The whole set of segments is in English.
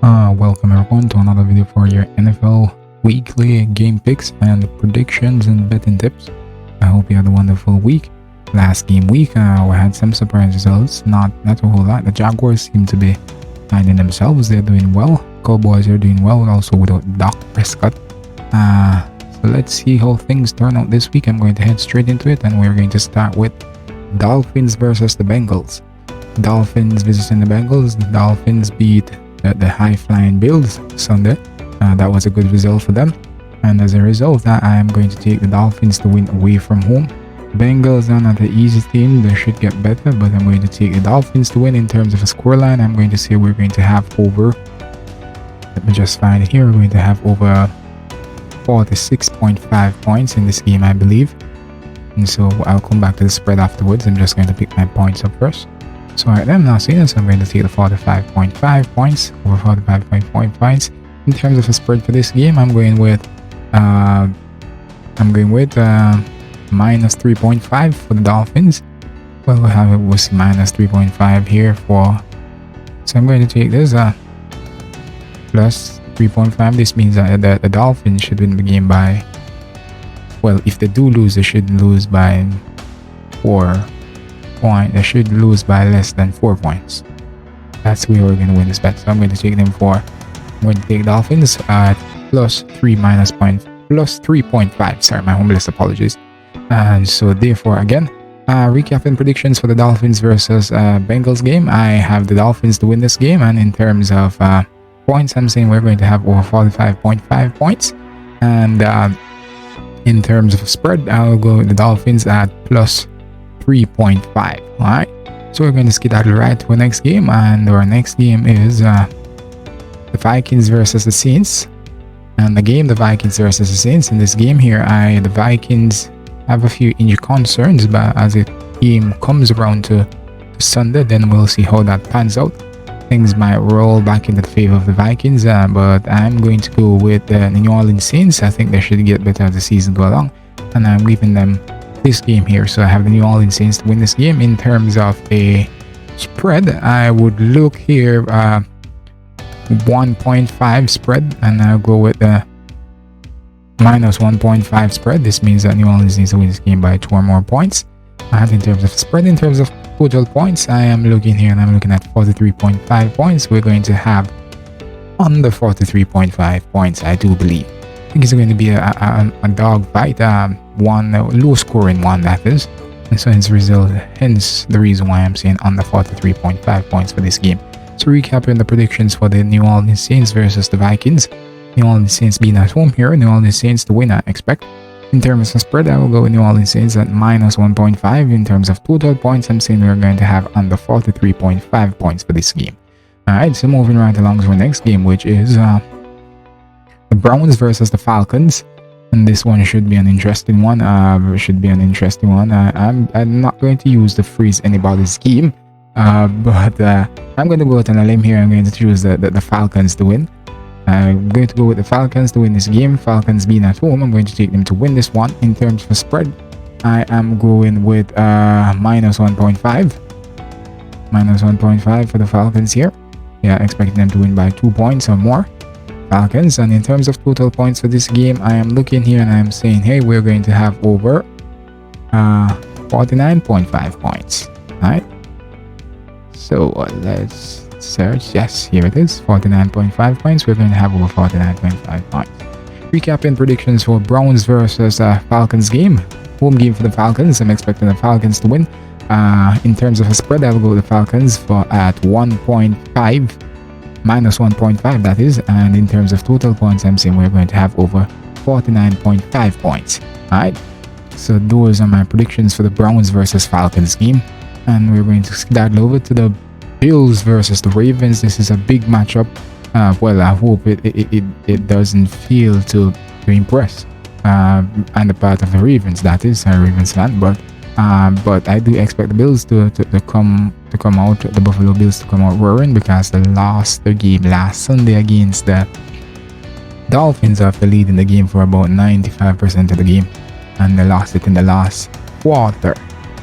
Welcome everyone to another video for your NFL weekly game picks and predictions and betting tips. I hope you had a wonderful week. Last game week, we had some surprise results, not a whole lot. The Jaguars seem to be finding themselves, they're doing well. Cowboys are doing well, also without Dak Prescott. So let's see how things turn out this week. I'm going to head straight into it, and we're going to start with Dolphins versus the Bengals. Dolphins visiting the Bengals. The Dolphins beat the high-flying Bills Sunday. That was a good result for them, and as a result, I am going to take the Dolphins to win away from home. Bengals are not an easy team, they should get better, but I'm going to take the Dolphins to win. In terms of a scoreline, I'm going to say we're going to have over, let me just find it here, we're going to have over 46.5 points in this game, I believe. And so I'll come back to the spread afterwards. I'm just going to pick my points up first. So alright, I'm now seeing this. I'm going to take the 45.5 points over 45.5 points. In terms of a spread for this game, I'm going with minus 3.5 for the Dolphins. Well, we'll see minus 3.5 here for. So I'm going to take this plus 3.5. This means that the Dolphins should win the game by. Well, if they do lose, they should lose by 4 points. They should lose by less than 4 points. That's where we're going to win this bet. So I'm going to take them for. I'm going to take Dolphins at plus 3.5. Sorry, my humblest apologies. And so therefore, again, recapping predictions for the Dolphins versus Bengals game. I have the Dolphins to win this game, and in terms of points, I'm saying we're going to have over 45.5 points. And in terms of spread, I'll go with the Dolphins at plus 3.5. Alright, so we're going to skedaddle right to our next game, and our next game is the Vikings versus the Saints. And the Vikings versus the Saints. In this game here, the Vikings have a few injury concerns, but as the game comes around to Sunday, then we'll see how that pans out. Things might roll back into the favor of the Vikings, but I'm going to go with the New Orleans Saints. I think they should get better as the season goes along, and I'm leaving them this game here. So I have the New Orleans Saints to win this game. In terms of a spread, I would look here 1.5 spread, and I'll go with the minus 1.5 spread. This means that New Orleans needs to win this game by 2 or more points. And in terms of spread, in terms of total points, I am looking here, and I'm looking at 43.5 points. We're going to have under 43.5 points, I do believe. I think it's going to be a dog fight, one low scoring one, that is. And so hence the reason why I'm saying under 43.5 points for this game. So recapping the predictions for the New Orleans Saints versus the Vikings. New Orleans Saints being at home here. New Orleans Saints to win, I expect. In terms of spread, I will go with New Orleans Saints at minus 1.5. In terms of total points, I'm saying we're going to have under 43.5 points for this game. Alright, so moving right along to our next game, which is the Browns versus the Falcons. And this one should be an interesting one. I'm not going to use the freeze anybody's game. But I'm going to go out on a limb here. I'm going to choose the Falcons to win. I'm going to go with the Falcons to win this game. Falcons being at home, I'm going to take them to win this one. In terms of spread, I am going with minus 1.5. Minus 1.5 for the Falcons here. Yeah, expecting them to win by 2 points or more. Falcons. And in terms of total points for this game, I am looking here and I'm saying, hey, we're going to have over 49.5 points. Alright. So let's search. Yes, here it is, 49.5 points. We're going to have over 49.5 points. Recapping predictions for Browns versus Falcons game. Home game for the Falcons. I'm expecting the Falcons to win. In terms of a spread, I will go with the Falcons for at 1.5, minus 1.5 that is. And in terms of total points, I'm saying we're going to have over 49.5 points. Alright, so those are my predictions for the Browns versus Falcons game. And we're going to skedaddle over to the Bills versus the Ravens. This is a big matchup. Well, I hope it doesn't fail to impress on the part of the Ravens. That is, a Ravens fan, but I do expect the Bills to come out, the Buffalo Bills to come out roaring, because they lost their game last Sunday against the Dolphins after leading the game for about 95% of the game, and they lost it in the last quarter.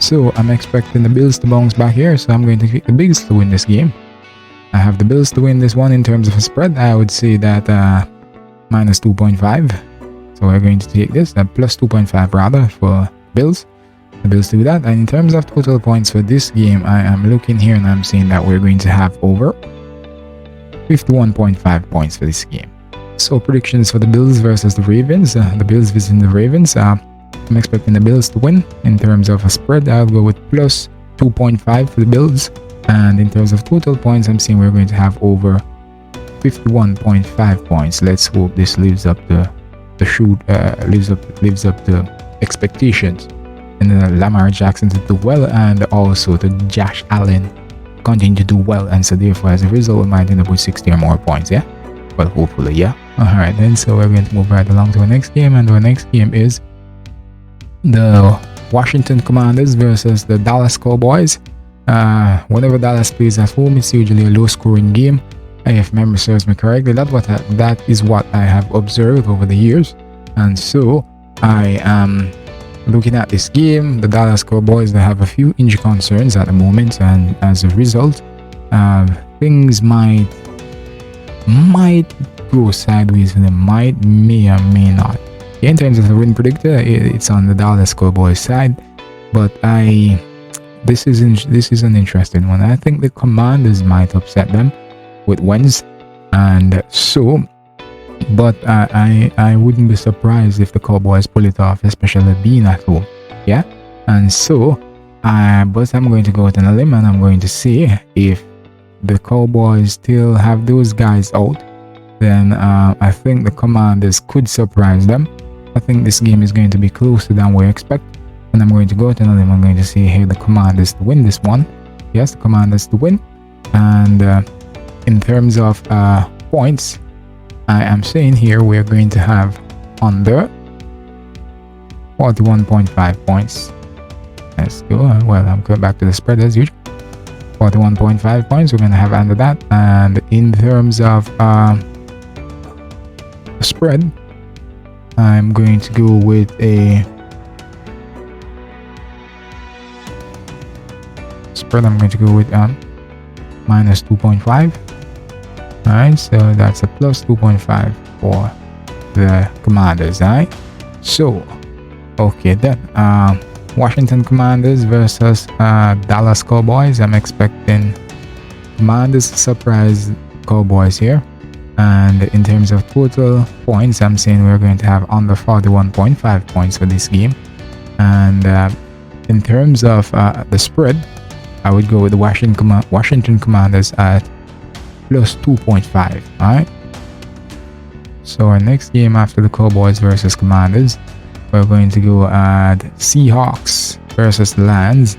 So I'm expecting the Bills to bounce back here, so I'm going to pick the Bills to win this game. I have the Bills to win this one in terms of a spread. I would say that minus 2.5. So we're going to take this, plus 2.5 rather, for Bills. The Bills do that. And in terms of total points for this game, I am looking here and I'm saying that we're going to have over 51.5 points for this game. So predictions for the Bills versus the Ravens. The Bills visiting the Ravens. I'm expecting the Bills to win. In terms of a spread, I'll go with plus 2.5 for the Bills. And in terms of total points, I'm saying we're going to have over 51.5 points. Let's hope this lives up to lives up to expectations. And Lamar Jackson to do well, and also the Josh Allen continue to do well, and so therefore as a result we might end up with 60 or more points. Yeah, well, hopefully. Yeah. Alright then, so we're going to move right along to our next game, and our next game is the Washington Commanders versus the Dallas Cowboys. Whenever Dallas plays at home, it's usually a low scoring game, if memory serves me correctly. That is what I have observed over the years, and so I am looking at this game. The Dallas Cowboys, they have a few injury concerns at the moment, and as a result, things might go sideways for them. May or may not. In terms of the win predictor, it's on the Dallas Cowboys side, but this is an interesting one. I think the Commanders might upset them with wins, and so. But I wouldn't be surprised if the Cowboys pull it off, especially being at home. Yeah, and so but I'm going to go out on a limb and I'm going to say if the Cowboys still have those guys out, then I think the Commanders could surprise them. I think this game is going to be closer than we expect, and I'm going to go out on a limb. I'm going to say here the Commanders to win this one. Yes, the Commanders to win. And in terms of points, I am saying here we're going to have under 41.5 points. Let's go. Well, I'm going back to the spread as usual. 41.5 points we're going to have under that. And in terms of spread, I'm going to go with a spread. I'm going to go with minus 2.5. Alright, so that's a plus 2.5 for the Commanders. Alright, so okay then, Washington Commanders versus Dallas Cowboys. I'm expecting Commanders to surprise Cowboys here, and in terms of total points, I'm saying we're going to have under 41.5 points for this game. And in terms of the spread, I would go with the Washington Commanders at plus 2.5. Alright, so our next game after the Cowboys versus Commanders, we're going to go at Seahawks versus the Lions,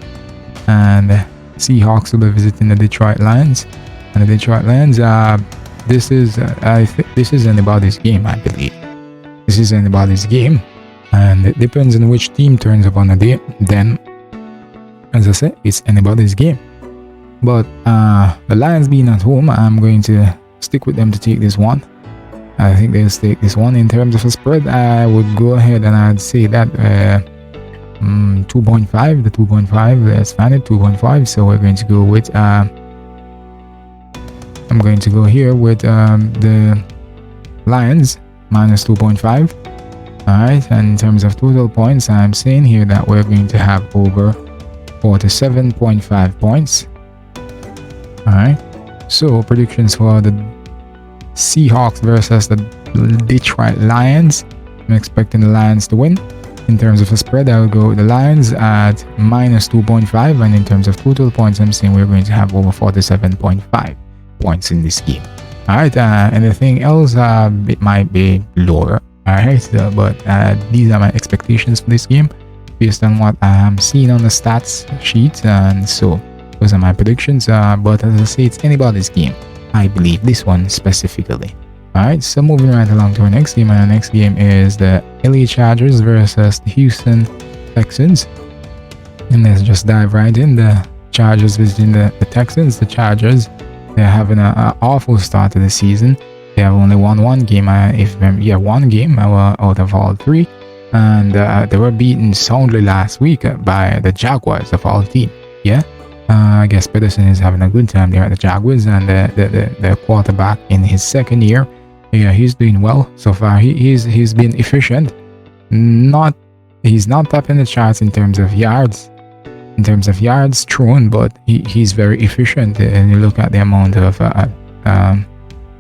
and Seahawks will be visiting the Detroit Lions. And the Detroit Lions, this is anybody's game. I believe this is anybody's game, and it depends on which team turns up on the day. Then, as I said, it's anybody's game. But the Lions being at home, I'm going to stick with them to take this one. I think they'll take this one. In terms of a spread, I would go ahead and I'd say that 2.5. The 2.5, let's find it, 2.5. So we're going to go with I'm going to go here with the Lions minus 2.5. Alright, and in terms of total points, I'm saying here that we're going to have over 47.5 points. Alright, so predictions for the Seahawks versus the Detroit Lions. I'm expecting the Lions to win. In terms of a spread, I will go with the Lions at minus 2.5, and in terms of total points, I'm saying we're going to have over 47.5 points in this game. Alright, anything else, it might be lower. Alright, but these are my expectations for this game based on what I am seeing on the stats sheet, and so those are my predictions. But as I say, it's anybody's game. I believe this one specifically. Alright, so moving right along to our next game, and our next game is the LA Chargers versus the Houston Texans. And let's just dive right in. The Chargers visiting the Texans. The Chargers, they're having an awful start to the season. They have only won one game, one game out of all three. And they were beaten soundly last week by the Jaguars of all teams. Yeah, I guess Peterson is having a good time there at the Jaguars, and the quarterback in his second year, yeah, he's doing well so far. He's been efficient. He's not top in the charts in terms of yards thrown, but he's very efficient. And you look at the amount of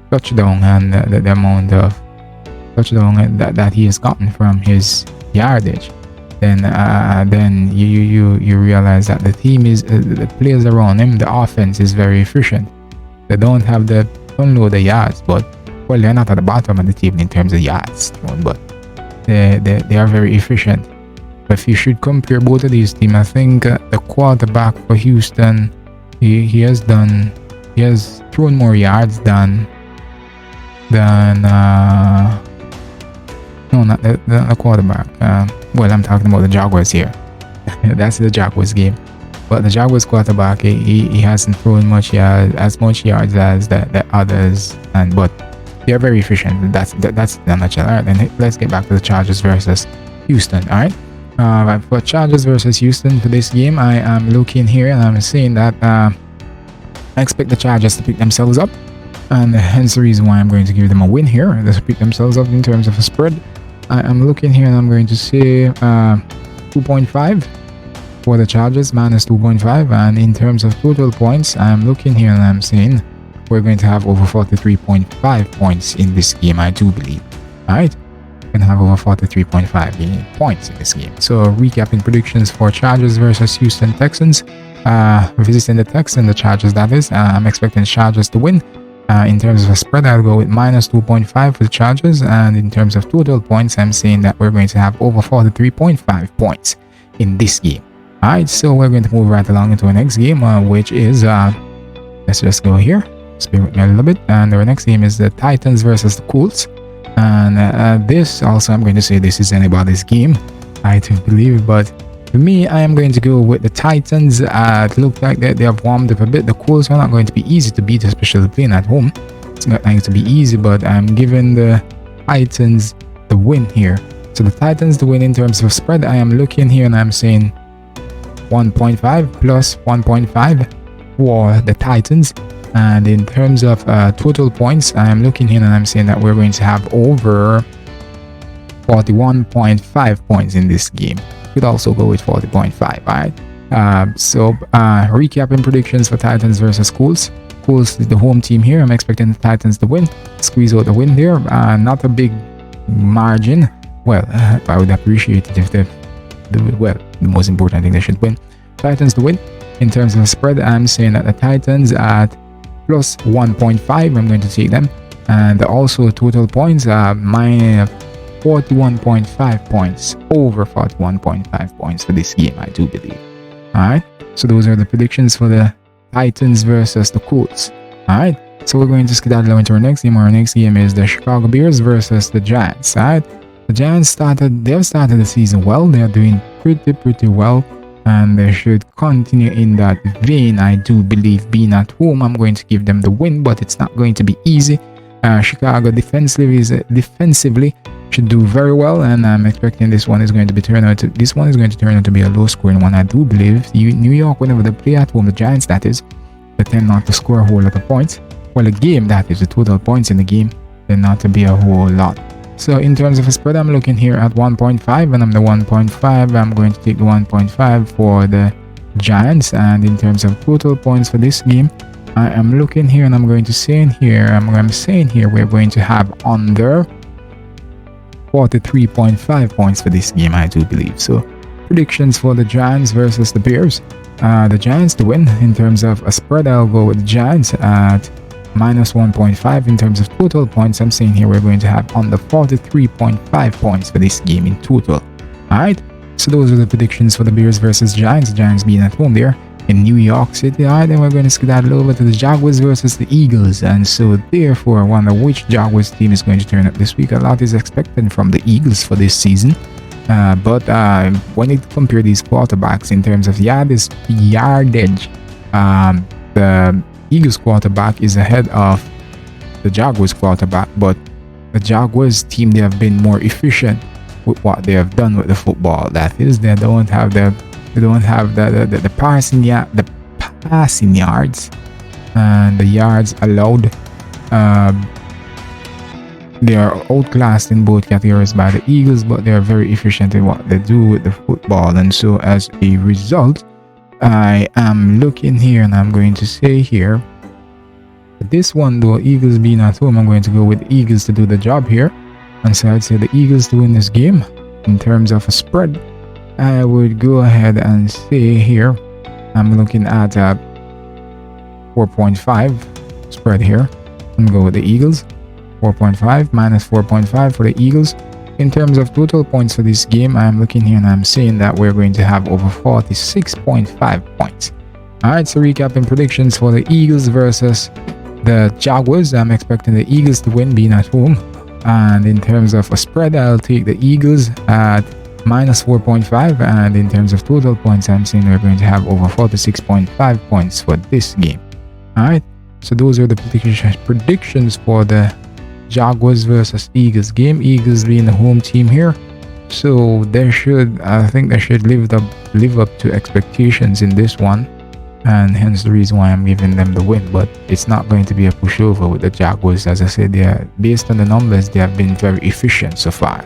touchdown and the amount of touchdown that he has gotten from his yardage. Then you realize that the team is the players around him, the offense is very efficient. They don't load the yards, but well, they're not at the bottom of the table in terms of yards thrown, but they are very efficient. But if you should compare both of these teams, I think the quarterback for Houston, he has thrown more yards than no, not the quarterback. Well, I'm talking about the Jaguars here. That's the Jaguars game. But the Jaguars quarterback, he hasn't thrown as much yards as the others, but they're very efficient. That's the nutshell. All right, then let's get back to the Chargers versus Houston. All right. For Chargers versus Houston for this game, I am looking here and I'm saying that I expect the Chargers to pick themselves up, and hence the reason why I'm going to give them a win here. Let's pick themselves up in terms of a spread. I am looking here and I'm going to say 2.5 for the Chargers, minus 2.5. And in terms of total points, I'm looking here and I'm saying we're going to have over 43.5 points in this game, I do believe. Alright, we're going to have over 43.5 points in this game. So recapping predictions for Chargers versus Houston Texans. Visiting the Texans, the Chargers that is. I'm expecting Chargers to win. In terms of a spread, I'll go with minus 2.5 for the Chargers, and in terms of total points, I'm saying that we're going to have over 43.5 points in this game. Alright, so we're going to move right along into our next game, which is, let's just go here, just bear with me a little bit, and our next game is the Titans versus the Colts, and this also, I'm going to say this is anybody's game, I do believe, but for me, I am going to go with the Titans. It looks like they have warmed up a bit. The Colts are not going to be easy to beat, especially playing at home. It's not going to be easy, but I'm giving the Titans the win here. So the Titans the win in terms of spread. I am looking here and I'm saying 1.5 plus 1.5 for the Titans. And in terms of total points, I am looking here and I'm saying that we're going to have over 41.5 points in this game. Could also go with 40.5. Alright. So recapping predictions for Titans versus Colts. Colts is the home team here. I'm expecting the Titans to win. Squeeze out the win there. Not a big margin. Well, I would appreciate it if the most important thing, they should win. Titans to win. In terms of spread, I'm saying that the Titans at plus 1.5. I'm going to take them. And also total points minus 41.5 points, over 41.5 points for this game, I do believe. Alright, so those are the predictions for the Titans versus the Colts. Alright, so we're going to skedaddle into our next game. Our next game is the Chicago Bears versus the Giants. Alright, the Giants they've started the season well. They're doing pretty well, and they should continue in that vein. I do believe, being at home, I'm going to give them the win, but it's not going to be easy. Chicago defensively should do very well, and I'm expecting this one is going to turn out to be a low scoring one. I do believe New York, whenever they play at home, the Giants that is, they tend not to score a whole lot of points. Well, the game that is, the total points in the game tend not to be a whole lot. So in terms of a spread, I'm looking here at 1.5, and I'm the 1.5. I'm going to take the 1.5 for the Giants. And in terms of total points for this game, I am looking here and I'm going to say in here, we're going to have under 43.5 points for this game, I do believe. So predictions for the Giants versus the Bears. The Giants to win. In terms of a spread, I'll go with the Giants at minus 1.5. In terms of total points, I'm saying here we're going to have under 43.5 points for this game in total. Alright, so those are the predictions for the Bears versus Giants. Giants being at home there in New York City. Alright, then we're going to skedaddle over to the Jaguars versus the Eagles, and so therefore I wonder which Jaguars team is going to turn up this week. A lot is expected from the Eagles for this season, but when you compare these quarterbacks in terms of yardage, the Eagles quarterback is ahead of the Jaguars quarterback, but the Jaguars team, they have been more efficient with what they have done with the football. That is, they don't have the passing yard, passing yards, and the yards allowed, they are outclassed in both categories by the Eagles, but they are very efficient in what they do with the football. And so as a result, I am looking here and I'm going to say here, this one though, Eagles being at home, I'm going to go with the Eagles to do the job here. And so I'd say the Eagles to win this game. In terms of a spread, I would go ahead and say here, I'm looking at 4.5 spread here. I'm going to go with the Eagles. 4.5 minus 4.5 for the Eagles. In terms of total points for this game, I'm looking here and I'm saying that we're going to have over 46.5 points. Alright, so recapping predictions for the Eagles versus the Jaguars. I'm expecting the Eagles to win, being at home. And in terms of a spread, I'll take the Eagles at minus 4.5. And in terms of total points, I'm saying we're going to have over 46.5 points for this game. Alright, so those are the predictions for the Jaguars versus Eagles game. Eagles being the home team here, so I think they should live up to expectations in this one, and hence the reason why I'm giving them the win. But it's not going to be a pushover with the Jaguars. As I said, they are, based on the numbers, they have been very efficient so far.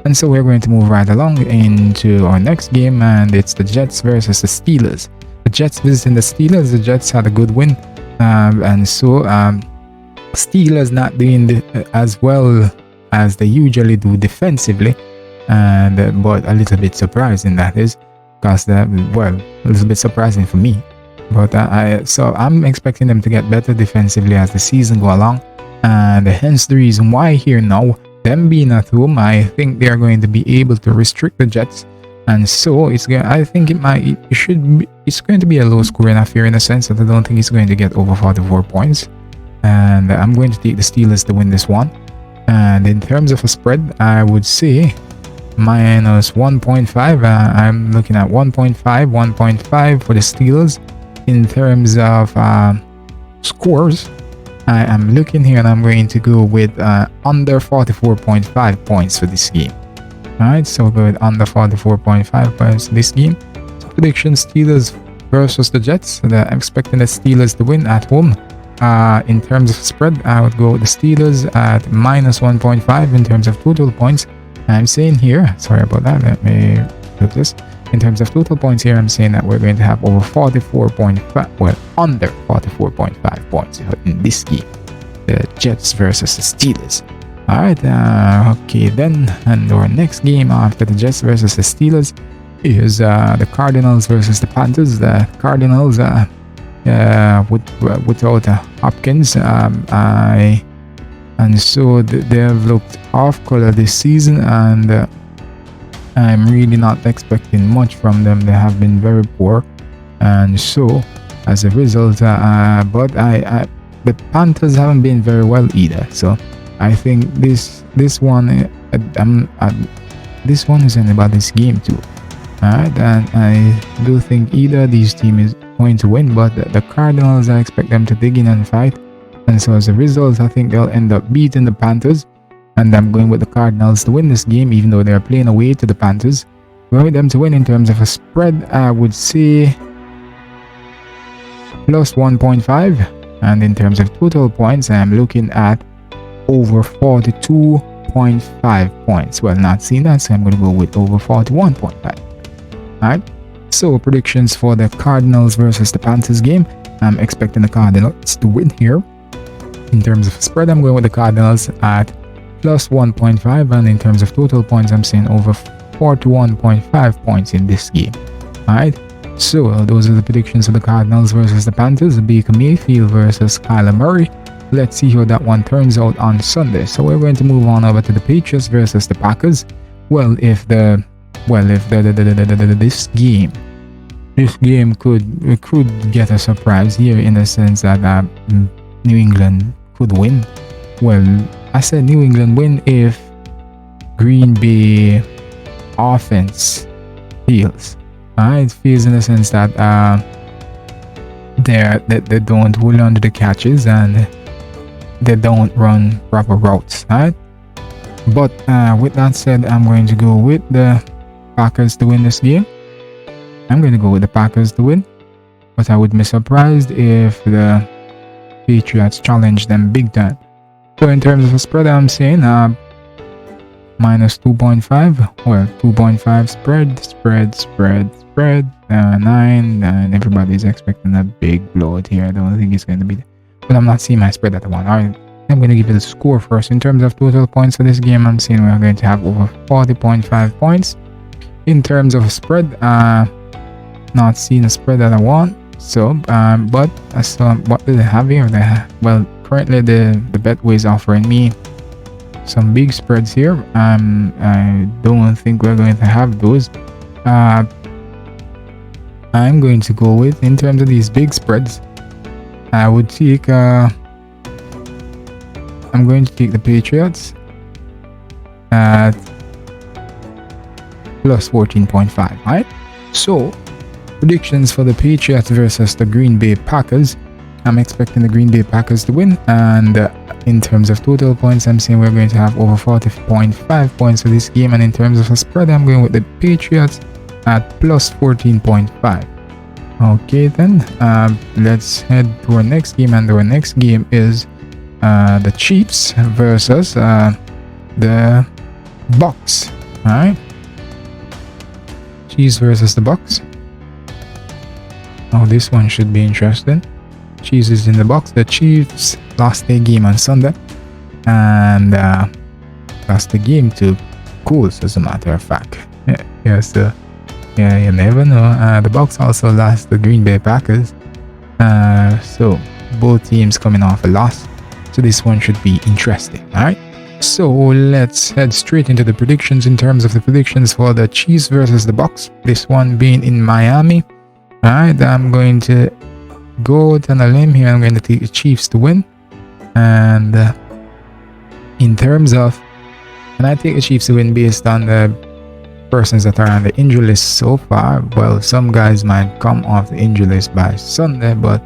And so we're going to move right along into our next game, and it's the Jets versus the Steelers. The Jets visiting the Steelers. The Jets had a good win, and so Steelers not doing as well as they usually do defensively, and but a little bit surprising, that is, because a little bit surprising for me. But so I'm expecting them to get better defensively as the season go along, and hence the reason why here now, them being at home, I think they are going to be able to restrict the Jets, and so it's going to be a low scoring affair, in a sense that I don't think it's going to get over 44 points. And I'm going to take the Steelers to win this one. And in terms of a spread, I would say minus 1.5. I'm looking at 1.5 for the Steelers. In terms of scores, I am looking here and I'm going to go with under 44.5 points for this game. Alright, so we'll go with under 44.5 points this game. So prediction: Steelers versus the Jets. So I'm expecting the Steelers to win at home. In terms of spread, I would go with the Steelers at minus 1.5. In terms of total points, I'm saying here, sorry about that, let me do this. In terms of total points here, I'm saying that we're going to have over 44.5, under 44.5 points in this game. The Jets versus the Steelers. Alright, okay then, and our next game after the Jets versus the Steelers is the Cardinals versus the Panthers. The Cardinals, without Hopkins, and so they have looked off color this season, and I'm really not expecting much from them. They have been very poor, and so as a result, but the Panthers haven't been very well either. So I think this one isn't about this game too. Alright, and I do think either of these teams is going to win, but the Cardinals, I expect them to dig in and fight, and so as a result, I think they'll end up beating the Panthers, and I'm going with the Cardinals to win this game, even though they're playing away to the Panthers. Going with them to win. In terms of a spread, I would say plus 1.5, and in terms of total points, I'm looking at over 42.5 points. Well, not seeing that, so I'm going to go with over 41.5. Alright, so predictions for the Cardinals versus the Panthers game. I'm expecting the Cardinals to win here. In terms of spread, I'm going with the Cardinals at plus 1.5, and in terms of total points, I'm saying over 41.5 points in this game. Alright, so those are the predictions of the Cardinals versus the Panthers. Baker Mayfield versus Kyler Murray. Let's see how that one turns out on Sunday. So we're going to move on over to the Patriots versus the Packers. This game could get a surprise here, in the sense that New England could win. Well, I said New England win if Green Bay offense feels. It feels in the sense that they don't hold on to the catches and they don't run proper routes. Right? But with that said, I'm going to go with the Packers to win this game. I'm going to go with the Packers to win. but I would be surprised if the Patriots challenge them big time. So in terms of a spread, I'm saying minus 2.5. Well, 2.5 spread. 9, and everybody's expecting a big blowout here. I don't think it's going to be, but I'm not seeing my spread at the one. Alright, I'm going to give you the score first. In terms of total points for this game, I'm saying we're going to have over 40.5 points. In terms of a spread, not seeing a spread that I want. So, but I saw what do they have here? Well, currently the Betway is offering me some big spreads here. I don't think we're going to have those. I'm going to go with, in terms of these big spreads, I would take I'm going to take the Patriots at plus 14.5. Right, so predictions for the Patriots versus the Green Bay Packers. I'm expecting the Green Bay Packers to win, and in terms of total points, I'm saying we're going to have over 40.5 points for this game, and in terms of a spread, I'm going with the Patriots at plus 14.5. Okay then, let's head to our next game, and our next game is the Chiefs versus the Bucks. Alright, Chiefs versus the Bucks. Oh, this one should be interesting. Chiefs is in the box. The Chiefs lost their game on Sunday, and lost the game to Colts, as a matter of fact. Yes, yeah, you never know. The Bucks also lost the Green Bay Packers. So both teams coming off a loss. So this one should be interesting. Alright, so let's head straight into the predictions. In terms of the predictions for the Chiefs versus the Bucks, this one being in Miami. Alright, I'm going to go on a limb here. I'm going to take the Chiefs to win. And in terms of, and I take the Chiefs to win based on the persons that are on the injury list so far. Well, some guys might come off the injury list by Sunday, but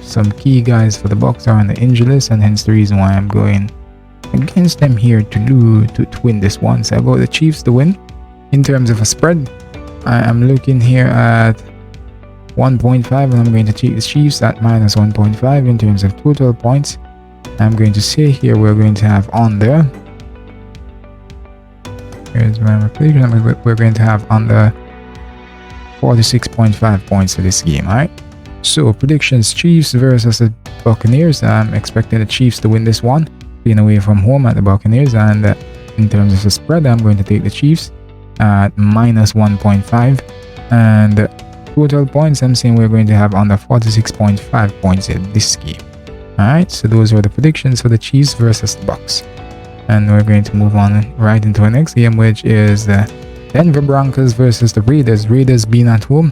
some key guys for the Bucks are on the injury list, and hence the reason why I'm going against them here to win this one. So I go with the Chiefs to win. In terms of a spread, I am looking here at 1.5, and I'm going to take the Chiefs at minus 1.5. In terms of total points, I'm going to say here we're going to have on there. Here's my prediction. We're going to have under 46.5 points for this game. Alright, so predictions: Chiefs versus the Buccaneers. I'm expecting the Chiefs to win this one, being away from home at the Buccaneers. And in terms of the spread, I'm going to take the Chiefs at minus 1.5. And total points, I'm saying we're going to have under 46.5 points in this game. Alright, so those are the predictions for the Chiefs versus the Bucks. And we're going to move on right into our next game, which is the Denver Broncos versus the Raiders. Raiders being at home.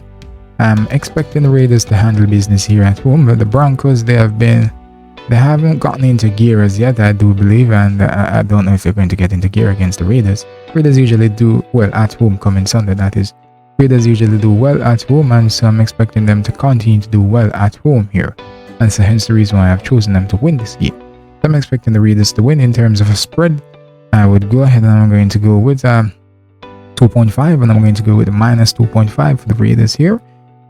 I'm expecting the Raiders to handle business here at home, but the Broncos, they haven't gotten into gear as yet, I do believe, and I don't know if they're going to get into gear against the Raiders. Raiders usually do well at home coming Sunday, that is. Raiders usually do well at home, and so I'm expecting them to continue to do well at home here. And so hence the reason why I've chosen them to win this game. I'm expecting the Raiders to win. In terms of a spread, I would go ahead and I'm going to go with 2.5, and I'm going to go with a minus 2.5 for the Raiders here.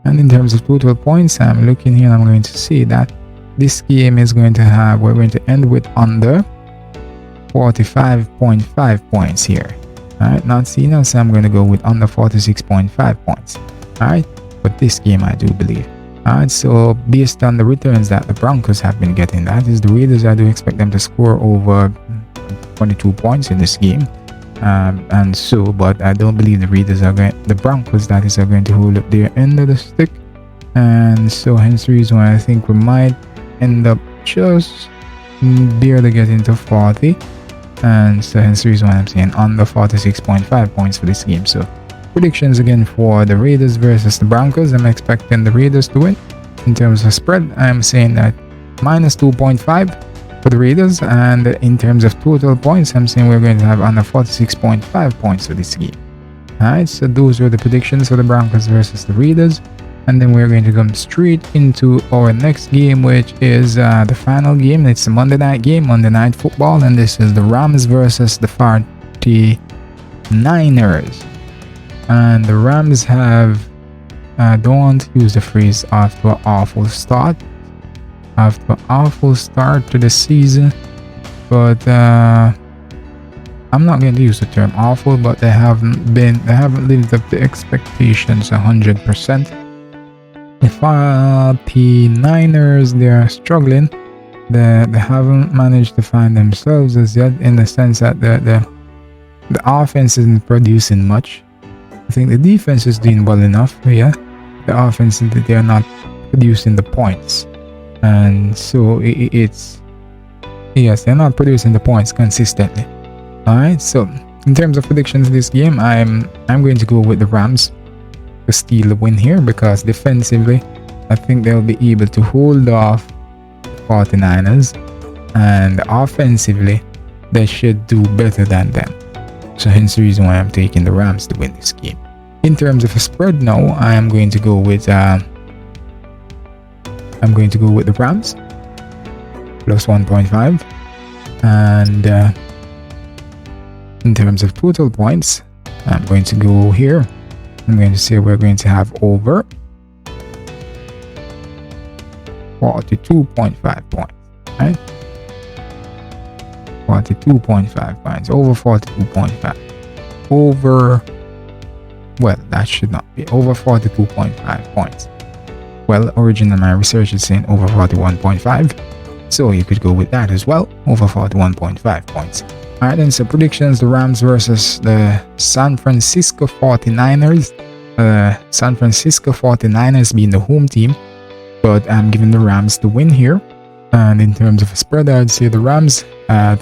And in terms of total points, I'm looking here and I'm going to see that this game is going to have, we're going to end with under 45.5 points here. Alright, not seeing us, so I'm going to go with under 46.5 points. Alright, but this game I do believe. Alright, so based on the returns that the Broncos have been getting, that is the Raiders, I do expect them to score over 22 points in this game. And so, but I don't believe the Broncos, that is, are going to hold up their end of the stick. And so hence the reason why I think we might end up just barely getting to 40. And so hence the reason why I'm saying under 46.5 points for this game. So predictions again for the Raiders versus the Broncos. I'm expecting the Raiders to win. In terms of spread, I'm saying that minus 2.5 for the Raiders. And in terms of total points, I'm saying we're going to have under 46.5 points for this game. Alright, so those were the predictions for the Broncos versus the Raiders. And then we're going to come straight into our next game, which is the final game. It's a Monday night game, Monday Night Football, and this is the Rams versus the 49ers. And the Rams have I don't want to use the phrase after an awful start. After an awful start to the season. But I'm not going to use the term awful, but they haven't lived up to expectations 100%. The 49ers, they are struggling. They haven't managed to find themselves as yet, in the sense that the offense isn't producing much. I think the defense is doing well enough. Yeah, the offense, they are not producing the points, and so it's yes, they're not producing the points consistently. All right, so in terms of predictions this game, I'm going to go with the Rams to steal the win here, because defensively I think they'll be able to hold off the 49ers, and offensively they should do better than them. So hence the reason why I'm taking the Rams to win this game. In terms of a spread now, I am going to go with the Rams plus 1.5, and in terms of total points, I'm going to go here. I'm going to say we're going to have over 42.5 points, right? 42.5 points, over 42.5, over, well, that should not be, over 42.5 points. Well, originally my research is saying over 41.5, so you could go with that as well, over 41.5 points. Alright, then, so predictions: the Rams versus the San Francisco 49ers. San Francisco 49ers being the home team, but I'm giving the Rams the win here. And in terms of a spread, I'd say the Rams at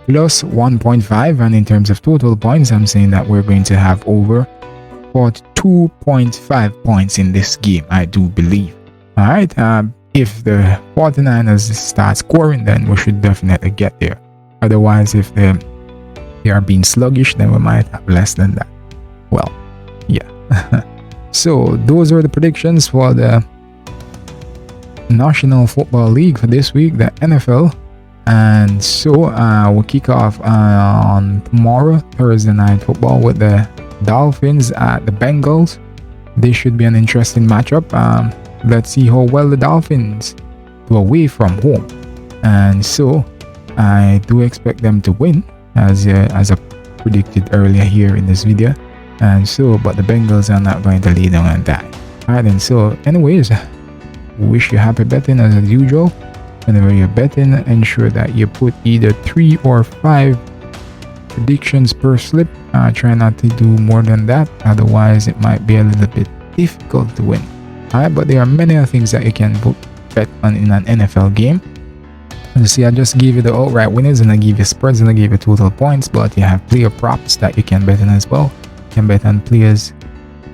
plus 1.5, and in terms of total points, I'm saying that we're going to have over 42.5 points in this game, I do believe. Alright, if the 49ers start scoring, then we should definitely get there. Otherwise, if they are being sluggish, then we might have less than that. Well, yeah. So those are the predictions for the National Football League for this week, the NFL. And so we'll kick off on tomorrow, Thursday Night Football, with the Dolphins at the Bengals. This should be an interesting matchup. Let's see how well the Dolphins do away from home. And so I do expect them to win, as I predicted earlier here in this video. And so, but the Bengals are not going to lead on that. Alright, and so anyways, wish you happy betting as usual. Whenever you're betting, ensure that you put either 3 or 5 predictions per slip. Try not to do more than that, otherwise it might be a little bit difficult to win. Alright, but there are many things that you can bet on in an NFL game. You see, I just gave you the outright winners, and I give you spreads, and I gave you total points, but you have player props that you can bet on as well. You can bet on players,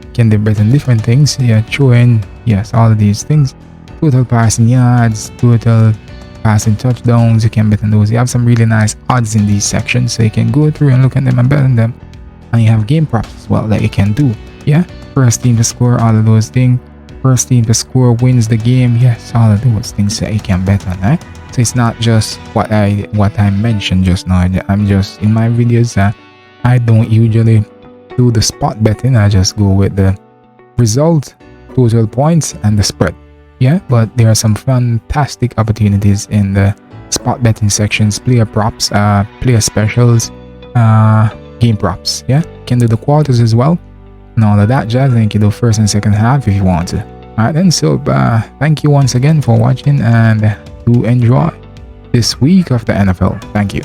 you can bet on different things. Yeah, throwing, yes, all of these things. Total passing yards, total passing touchdowns, you can bet on those. You have some really nice odds in these sections, so you can go through and look at them and bet on them. And you have game props as well that you can do. Yeah, first team to score, all of those things. First team to score wins the game. Yes, all of those things that you can bet on, right? So it's not just what I mentioned just now. I'm just, in my videos, I don't usually do the spot betting. I just go with the result, total points, and the spread. Yeah, but there are some fantastic opportunities in the spot betting sections, player props, player specials, game props. Yeah, you can do the quarters as well, and all of that jazz. And you can do first and second half if you want to. Alright then, so thank you once again for watching, and do enjoy this week of the NFL. Thank you.